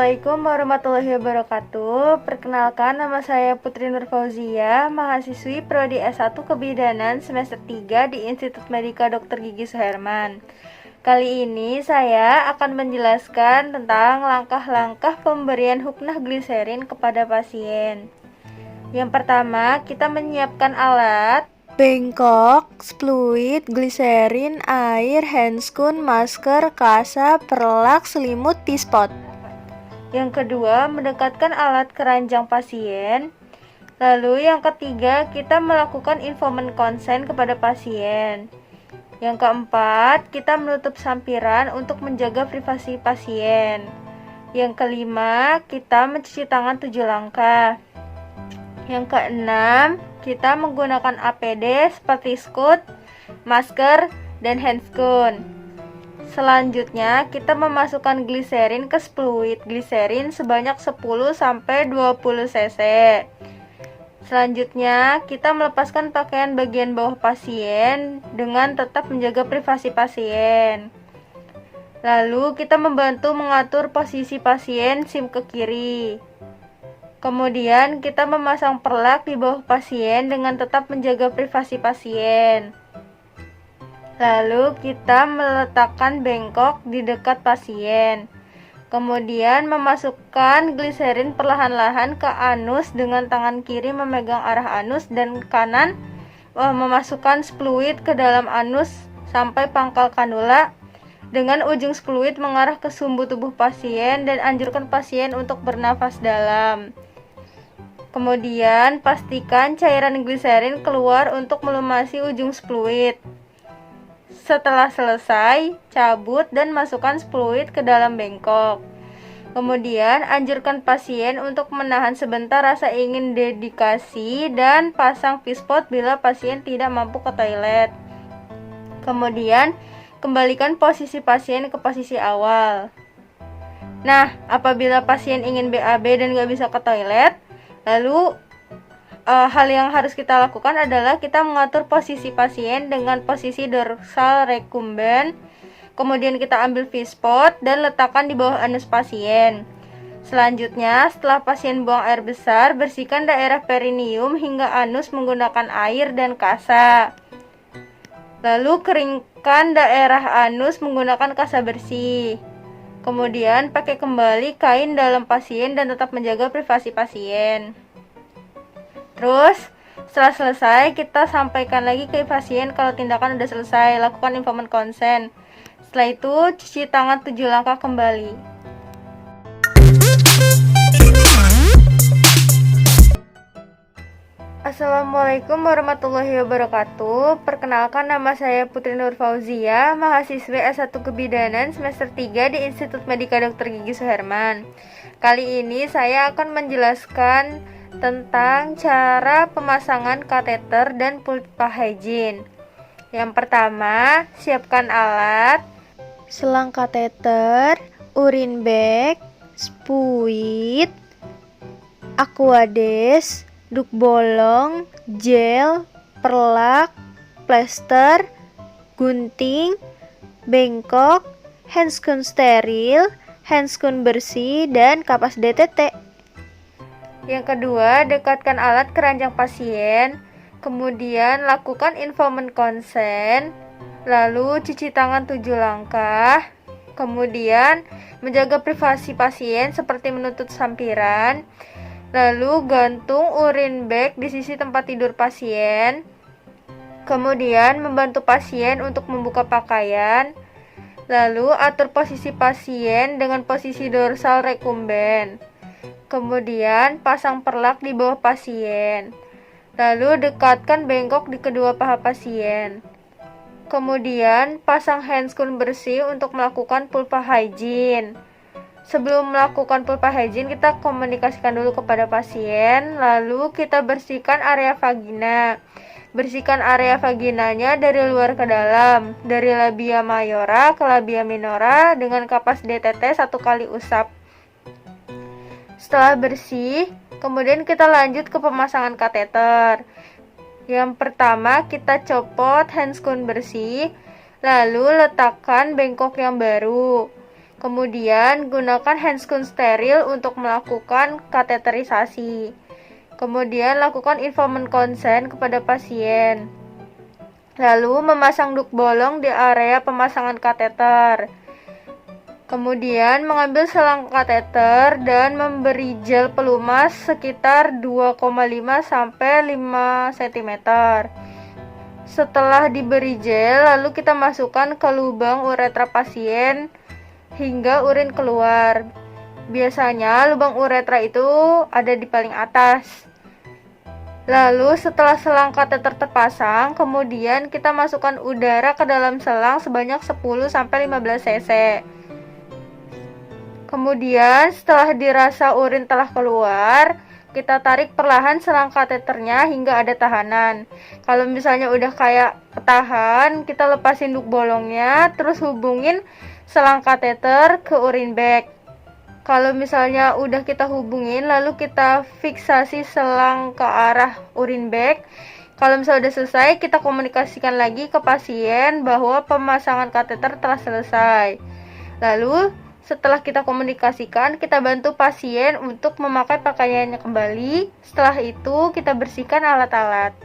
Assalamualaikum warahmatullahi wabarakatuh. Perkenalkan, nama saya Putri Nur Fauzia, mahasiswi Prodi S1 Kebidanan semester 3 di Institut Medika Dr. Gigi Suherman. Kali ini saya akan menjelaskan tentang langkah-langkah pemberian huknah gliserin kepada pasien. Yang pertama, kita menyiapkan alat bengkok, fluid, gliserin, air, handscoon, masker, kasa, perlak, selimut, pispot. Yang kedua, mendekatkan alat keranjang pasien. Lalu yang ketiga, kita melakukan informed consent kepada pasien. Yang keempat, kita menutup sampiran untuk menjaga privasi pasien. Yang kelima, kita mencuci tangan 7 langkah. Yang keenam, kita menggunakan APD seperti scoot, masker, dan handscoon. Selanjutnya, kita memasukkan gliserin ke fluid gliserin sebanyak 10-20 cc. Selanjutnya, kita melepaskan pakaian bagian bawah pasien dengan tetap menjaga privasi pasien. Lalu, kita membantu mengatur posisi pasien sim ke kiri. Kemudian kita memasang perlak di bawah pasien dengan tetap menjaga privasi pasien. Lalu kita meletakkan bengkok di dekat pasien. Kemudian memasukkan gliserin perlahan-lahan ke anus dengan tangan kiri memegang arah anus dan kanan memasukkan fluid ke dalam anus sampai pangkal kanula dengan ujung fluid mengarah ke sumbu tubuh pasien dan anjurkan pasien untuk bernafas dalam. Kemudian pastikan cairan gliserin keluar untuk melumasi ujung fluid. Setelah selesai, cabut dan masukkan fluid ke dalam bengkok. Kemudian anjurkan pasien untuk menahan sebentar rasa ingin dedikasi dan pasang pispot bila pasien tidak mampu ke toilet. Kemudian kembalikan posisi pasien ke posisi awal. Nah, apabila pasien ingin BAB dan gak bisa ke toilet, lalu hal yang harus kita lakukan adalah kita mengatur posisi pasien dengan posisi dorsal recumbent. Kemudian kita ambil pispot dan letakkan di bawah anus pasien. Selanjutnya, setelah pasien buang air besar, bersihkan daerah perineum hingga anus menggunakan air dan kasa. Lalu keringkan daerah anus menggunakan kasa bersih. Kemudian pakai kembali kain dalam pasien dan tetap menjaga privasi pasien. Terus setelah selesai kita sampaikan lagi ke pasien kalau tindakan udah selesai, lakukan informed consent. Setelah itu cuci tangan 7 langkah kembali. Assalamualaikum warahmatullahi wabarakatuh. Perkenalkan, nama saya Putri Nur Fauzia, mahasiswi S1 Kebidanan semester 3 di Institut Medika Dr. Gigi Suherman. Kali ini saya akan menjelaskan tentang cara pemasangan kateter dan pulpa hygiene. Yang pertama, siapkan alat, selang kateter, urine bag, spuit, aquades, duk bolong, gel, perlak, plester, gunting, bengkok, handscoon steril, handscoon bersih, dan kapas DTT. Yang kedua, dekatkan alat keranjang pasien, kemudian lakukan informed consent, lalu cuci tangan 7 langkah, kemudian menjaga privasi pasien seperti menutup sampiran, lalu gantung urine bag di sisi tempat tidur pasien, kemudian membantu pasien untuk membuka pakaian, lalu atur posisi pasien dengan posisi dorsal recumbent. Kemudian pasang perlak di bawah pasien. Lalu dekatkan bengkok di kedua paha pasien. Kemudian pasang handscoon bersih untuk melakukan pulpa hygiene. Sebelum melakukan pulpa hygiene, kita komunikasikan dulu kepada pasien. Lalu kita bersihkan area vagina. Bersihkan area vaginanya dari luar ke dalam, dari labia mayora ke labia minora dengan kapas DTT 1 kali usap. Setelah bersih, kemudian kita lanjut ke pemasangan kateter. Yang pertama, kita copot handscoon bersih, lalu letakkan bengkok yang baru. Kemudian gunakan handskun steril untuk melakukan kateterisasi. Kemudian lakukan informed consent kepada pasien. Lalu memasang duk bolong di area pemasangan kateter. Kemudian mengambil selang kateter dan memberi gel pelumas sekitar 2,5 sampai 5 cm. Setelah diberi gel, lalu kita masukkan ke lubang uretra pasien hingga urin keluar. Biasanya lubang uretra itu ada di paling atas. Lalu setelah selang kateter terpasang, kemudian kita masukkan udara ke dalam selang sebanyak 10-15 cc. Kemudian setelah dirasa urin telah keluar, kita tarik perlahan selang kateternya hingga ada tahanan. Kalau misalnya udah kayak ketahan, kita lepasin duk bolongnya, terus hubungin selang kateter ke urin bag. Kalau misalnya udah kita hubungin, lalu kita fiksasi selang ke arah urin bag. Kalau misalnya udah selesai, kita komunikasikan lagi ke pasien bahwa pemasangan kateter telah selesai. Lalu setelah kita komunikasikan, kita bantu pasien untuk memakai pakaiannya kembali. Setelah itu kita bersihkan alat-alat.